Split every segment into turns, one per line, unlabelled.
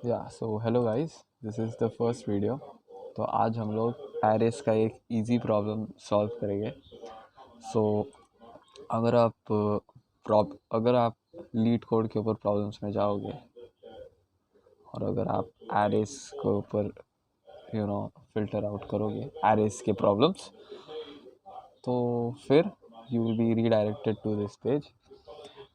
So hello guys, this is the first video. तो आज हम लोग एरेस का एक इजी प्रॉब्लम सॉल्व करेंगे। सो अगर आप लीड कोड के ऊपर प्रॉब्लम्स में जाओगे और अगर आप एरेस के ऊपर फिल्टर आउट करोगे एरेस के प्रॉब्लम्स, तो फिर you will be redirected to this page.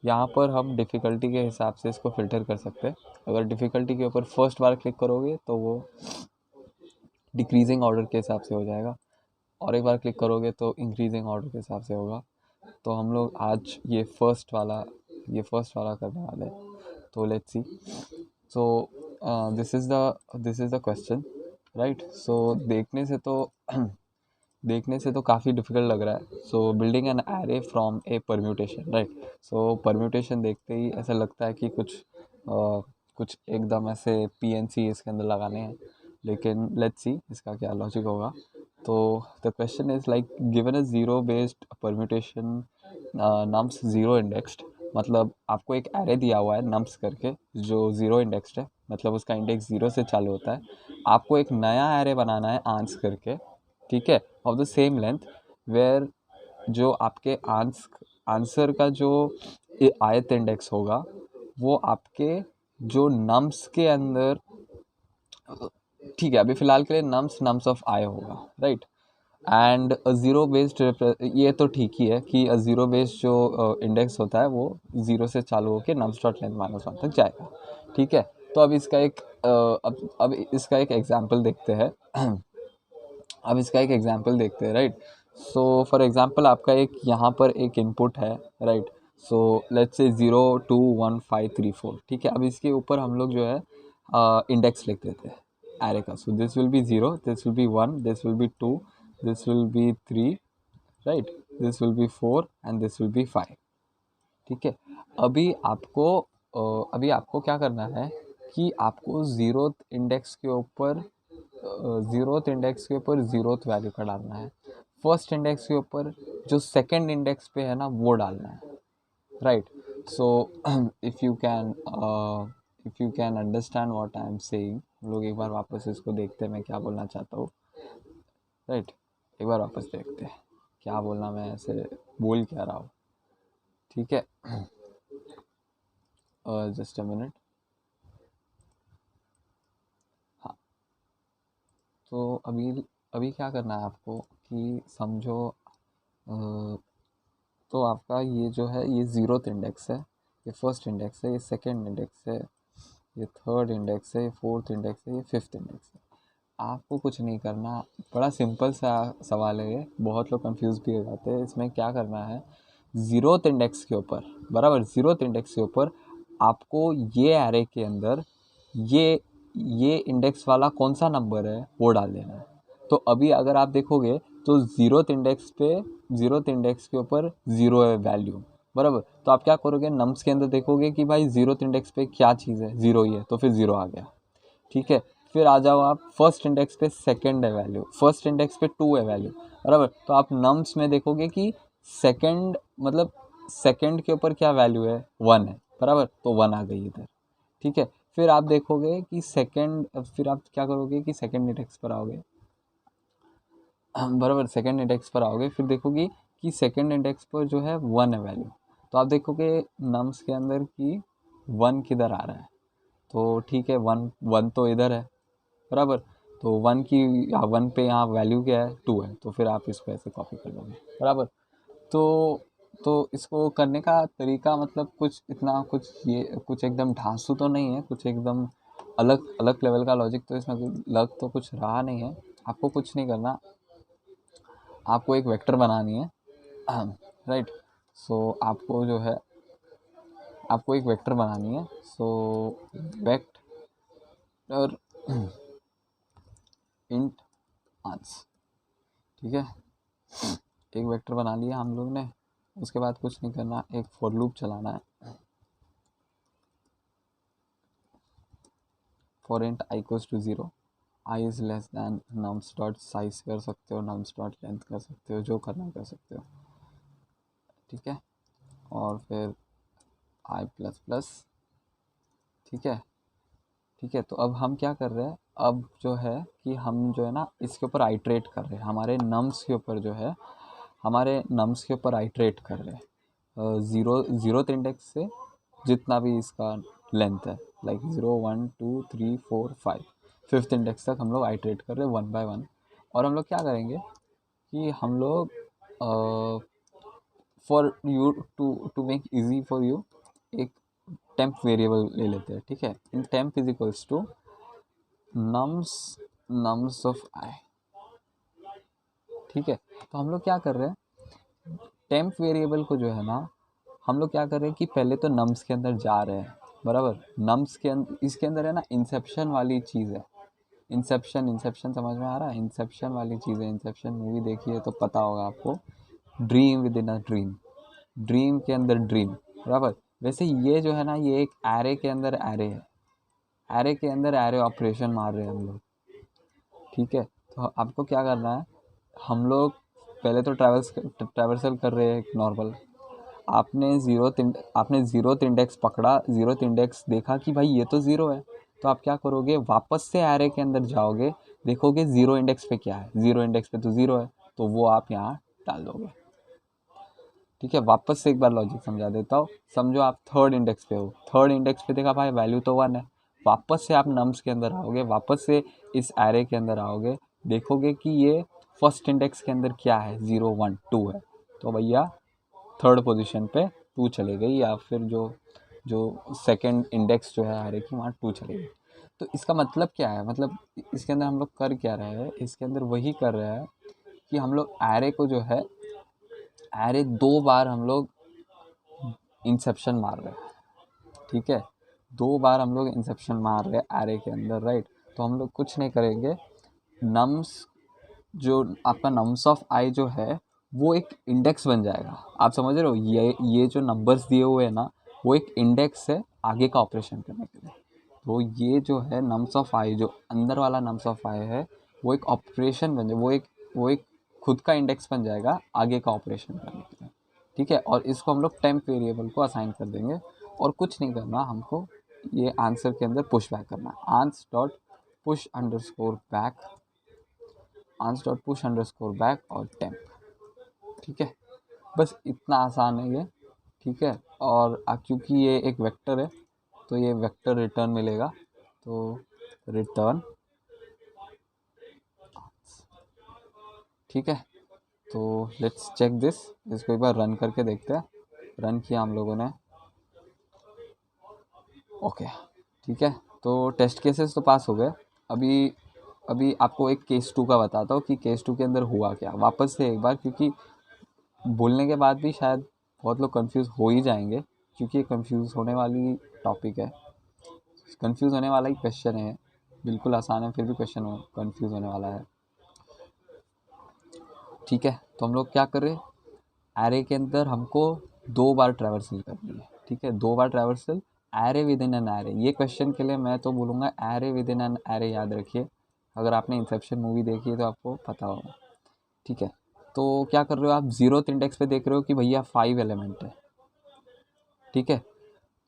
यहाँ पर हम डिफ़िकल्टी के हिसाब से इसको फ़िल्टर कर सकते हैं। अगर डिफ़िकल्टी के ऊपर फर्स्ट बार क्लिक करोगे तो वो डिक्रीजिंग ऑर्डर के हिसाब से हो जाएगा, और एक बार क्लिक करोगे तो इंक्रीजिंग ऑर्डर के हिसाब से होगा। तो हम लोग आज ये फर्स्ट वाला करने वाले हैं। तो let's see. So this is the question, right. So देखने से तो काफ़ी डिफिकल्ट लग रहा है। So building an array from a permutation, right. So permutation देखते ही ऐसा लगता है कि कुछ एकदम ऐसे पीएनसी इसके अंदर लगाने हैं, लेकिन लेट्स सी इसका क्या लॉजिक होगा। तो the question is like given a zero based permutation nums zero indexed. मतलब आपको एक एरे दिया हुआ है नम्स करके जो ज़ीरो इंडेक्स्ड है, मतलब उसका इंडेक्स ज़ीरो से चालू होता है। आपको एक नया एरे बनाना है आंस करके, ठीक है, of the same length, where जो आपके आंसर का जो आयत इंडेक्स होगा वो आपके जो नम्स के अंदर, ठीक है, अभी फिलहाल के लिए नम्स ऑफ आई होगा, राइट। एंड ज़ीरो बेस्ड, ये तो ठीक ही है कि ज़ीरो बेस्ड जो इंडेक्स होता है वो ज़ीरो से चालू होकर नम्स डॉट लेंथ -1 तक जाएगा, ठीक है। तो अब इसका एक अब इसका एक एग्जाम्पल देखते हैं। राइट। सो फॉर एग्जांपल आपका एक यहाँ पर एक इनपुट है, राइट। सो लेट्स से 0 2 1 5 3 4, ठीक है। अब इसके ऊपर हम लोग जो है इंडेक्स लिख देते हैं एरे का। So this will be 0, this will be 1, this will be 2, this will be 3, right, this will be 4 and this will be 5, ठीक है। अभी आपको क्या करना है कि आपको ज़ीरोथ इंडेक्स के ऊपर ज़ीरोथ वैल्यू का डालना है। फर्स्ट इंडेक्स के ऊपर जो सेकंड इंडेक्स पे है ना वो डालना है, right. So if you can understand what I am saying, हम लोग एक बार वापस इसको देखते हैं मैं क्या बोलना चाहता हूँ, राइट। एक बार वापस देखते हैं क्या बोलना मैं ऐसे बोल क्या रहा हूँ, ठीक है। Just a minute. हाँ, तो अभी अभी क्या करना है आपको कि समझो। तो आपका ये जो है ये ज़ीरोथ इंडेक्स है, ये फर्स्ट इंडेक्स है, ये सेकंड इंडेक्स है, ये थर्ड इंडेक्स है, ये फोर्थ इंडेक्स है, ये फिफ्थ इंडेक्स है। आपको कुछ नहीं करना, बड़ा सिंपल सा सवाल है ये, बहुत लोग कंफ्यूज भी हो जाते हैं। इसमें क्या करना है, ज़ीरोथ इंडेक्स के ऊपर, बराबर, ज़ीरोथ इंडेक्स के ऊपर आपको ये एरे के अंदर ये ये इंडेक्स वाला कौन सा नंबर है वो डाल देना है। तो अभी अगर आप देखोगे तो ज़ीरोथ इंडेक्स के ऊपर ज़ीरो है वैल्यू, बराबर। तो आप क्या करोगे, नम्स के अंदर देखोगे कि भाई ज़ीरोथ इंडेक्स पे क्या चीज़ है, ज़ीरो ही है, तो फिर ज़ीरो आ गया, ठीक है। फिर आ जाओ आप फर्स्ट इंडेक्स पे, सेकंड है वैल्यू, फर्स्ट इंडेक्स पे टू है वैल्यू, बराबर। तो आप नम्स में देखोगे कि सेकंड, मतलब सेकंड के ऊपर क्या वैल्यू है, वन है, बराबर, तो वन आ गई इधर, ठीक है। फिर आप देखोगे कि फिर आप क्या करोगे कि सेकंड इंडेक्स पर आओगे, बराबर, सेकंड इंडेक्स पर आओगे, फिर देखोगे कि सेकंड इंडेक्स पर जो है वन है वैल्यू। तो आप देखोगे नम्स के अंदर कि वन किधर आ रहा है, तो ठीक है, वन वन तो इधर है, बराबर। तो वन पे यहाँ वैल्यू क्या है, टू है, तो फिर आप इसको ऐसे कॉपी कर लोगे, बराबर। तो तो इसको करने का तरीका, मतलब कुछ एकदम ढांसू तो नहीं है, कुछ एकदम अलग अलग लेवल का लॉजिक तो इसमें लग तो कुछ रहा नहीं है। आपको कुछ नहीं करना, आपको एक वेक्टर बनानी है, राइट। सो आपको एक वेक्टर बनानी है। सो वेक्टर इंट आंस, ठीक है। एक वेक्टर बना लिया हम लोग ने। उसके बाद कुछ नहीं करना, एक फॉर लूप चलाना है। For int i equals to 0, i is less than nums dot size कर सकते हो, नम्स डॉट लेंथ कर सकते हो, जो करना कर सकते हो, ठीक है। और फिर आई प्लस प्लस, ठीक है। ठीक है, तो अब हम क्या कर रहे हैं, अब जो है कि हम जो है ना इसके ऊपर आइट्रेट कर रहे हैं, हमारे नम्स के ऊपर जो है, हमारे नम्स के ऊपर आइट्रेट कर रहे हैं ज़ीरोथ इंडेक्स से जितना भी इसका लेंथ है, लाइक 0 1 2 3 4 5 फिफ्थ इंडेक्स तक हम लोग आइट्रेट कर रहे हैं 1 बाय 1। और हम लोग क्या करेंगे कि हम लोग for you to make easy for you एक टेम्प वेरिएबल ले लेते हैं। ठीक है, int temp is equals to nums nums of I. ठीक है, तो हम लोग क्या कर रहे हैं, टेम्प वेरिएबल को जो है ना हम लोग क्या कर रहे हैं कि पहले तो नम्स के अंदर जा रहे हैं, बराबर। नम्स के अंदर, इसके अंदर है ना इंसेप्शन वाली चीज़ है। इंसेप्शन इंसेप्शन समझ में आ रहा है, इंसेप्शन वाली चीज़ है। इंसेप्शन मूवी देखी है तो पता होगा आपको, dream with in a dream, dream के अंदर ड्रीम, बराबर। वैसे ये जो है ना ये एक एरे के अंदर एरे है, एरे के अंदर एरे ऑपरेशन मार रहे हैं हम लोग। ठीक है, तो आपको क्या करना है, हम लोग पहले तो ट्रैवर्सल कर रहे हैं नॉर्मल। आपने ज़ीरोथ इंडेक्स पकड़ा, ज़ीरोथ इंडेक्स देखा कि भाई ये तो ज़ीरो है, तो आप क्या करोगे, वापस से एरे के अंदर जाओगे, देखोगे ज़ीरो इंडेक्स पे क्या है, ज़ीरो इंडेक्स पे तो ज़ीरो है, तो वो आप यहाँ डाल दोगे। ठीक है, वापस से एक बार लॉजिक समझा देता हूँ। समझो आप थर्ड इंडेक्स पे हो, थर्ड इंडेक्स पे देखा भाई वैल्यू तो 1 है, वापस से आप नम्स के अंदर आओगे, वापस से इस एरे के अंदर आओगे, देखोगे कि ये फर्स्ट इंडेक्स के अंदर क्या है, 0 1 2 है, तो भैया थर्ड पोजीशन पे 2 चले गई, या फिर जो जो सेकंड इंडेक्स जो है एरे की वहाँ 2 चले गई। तो इसका मतलब क्या है, मतलब इसके अंदर हम लोग कर क्या रहे हैं, इसके अंदर वही कर रहे हैं कि हम लोग एरे को जो है, एरे 2 बार हम लोग इंसेप्शन मार रहे हैं। ठीक है, 2 बार हम लोग इंसेप्शन मार रहे हैं एरे के अंदर, राइट। तो हम लोग कुछ नहीं करेंगे, नम्स, जो आपका नम्स ऑफ आई जो है वो एक इंडेक्स बन जाएगा। आप समझ रहे हो, ये जो नंबर्स दिए हुए हैं ना वो एक इंडेक्स है आगे का ऑपरेशन करने के लिए। तो ये जो है नम्स ऑफ आई, जो अंदर वाला नम्स ऑफ आई है, वो एक ऑपरेशन बन जाए, वो एक खुद का इंडेक्स बन जाएगा आगे का ऑपरेशन करने के लिए। ठीक है, और इसको हम लोग टेम्प वेरिएबल को असाइन कर देंगे, और कुछ नहीं करना हमको, ये आंसर के अंदर पुश बैक करना है, ans dot push underscore back, ans dot push underscore back और टेम्प। ठीक है, बस इतना आसान है ये। ठीक है, और क्योंकि ये एक वेक्टर है तो ये वेक्टर रिटर्न मिलेगा, तो रिटर्न। ठीक है, तो लेट्स चेक दिस, इसको एक बार रन करके देखते हैं। रन किया हम लोगों ने, ओके। ठीक है, तो टेस्ट केसेस तो पास हो गए। अभी अभी आपको एक केस 2 का बताता हूँ कि केस 2 के अंदर हुआ क्या, वापस से एक बार, क्योंकि बोलने के बाद भी शायद बहुत लोग कंफ्यूज हो ही जाएंगे, क्योंकि ये कंफ्यूज होने वाली टॉपिक है, कंफ्यूज होने वाला ही क्वेश्चन है। बिल्कुल आसान है फिर भी क्वेश्चन कंफ्यूज होने वाला है। ठीक है, तो हम लोग क्या कर रहे हैं, एरे के अंदर हमको 2 बार ट्रैवर्सल करनी है। ठीक है, 2 बार traversal, array with in an array. ये क्वेश्चन के लिए मैं तो बोलूँगा एरे विद इन एन एरे याद रखिए, अगर आपने इंसेप्शन मूवी देखी है तो आपको पता होगा। ठीक है, तो क्या कर रहे हो आप, ज़ीरोथ इंडेक्स पे देख रहे हो कि भैया 5 एलिमेंट है। ठीक है,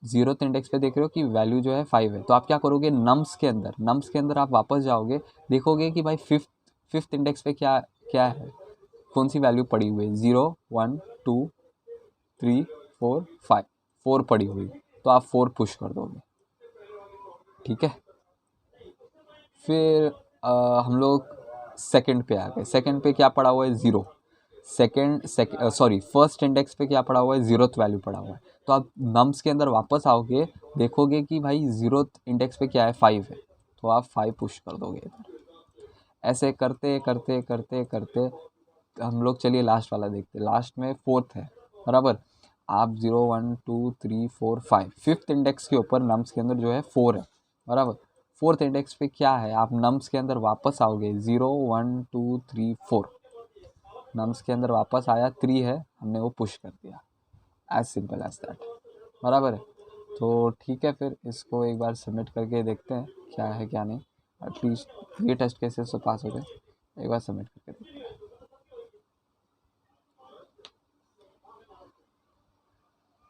ज़ीरोथ इंडेक्स पे देख रहे हो कि वैल्यू जो है 5 है, तो आप क्या करोगे, नम्स के अंदर आप वापस जाओगे, देखोगे कि भाई फिफ्थ इंडेक्स पे क्या क्या है, कौन सी वैल्यू पड़ी हुई है, 0 1 2 3 4 5, 4 पड़ी हुई, तो आप 4 पुश कर दोगे। ठीक है, फिर हम लोग सेकंड पे आ गए, सेकंड पे क्या पड़ा हुआ है, 0। फर्स्ट इंडेक्स पे क्या पड़ा हुआ है, ज़ीरोथ वैल्यू पड़ा हुआ है, तो आप नम्स के अंदर वापस आओगे, देखोगे कि भाई ज़ीरोथ इंडेक्स पे क्या है, 5 है, तो आप 5 पुश कर दोगे इधर। ऐसे करते करते करते करते हम लोग, चलिए लास्ट वाला देखते, लास्ट में फोर्थ है, बराबर। आप 0 1 2 3 4 5 फिफ्थ इंडेक्स के ऊपर नम्स के अंदर जो है 4 है, बराबर। फोर्थ इंडेक्स पे क्या है, आप नम्स के अंदर वापस आओगे, 0 1 2 3 4, नम्स के अंदर वापस आया, 3 है, हमने वो पुश कर दिया, एज सिंपल एज दैट, बराबर है। तो ठीक है, फिर इसको एक बार सबमिट करके देखते हैं क्या है क्या नहीं, एटलीस्ट ये टेस्ट केसेस तो पास हो गए, एक बार सबमिट करके देखते हैं।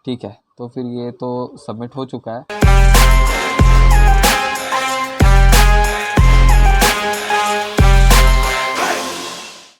ठीक है, तो फिर ये तो सबमिट हो चुका है।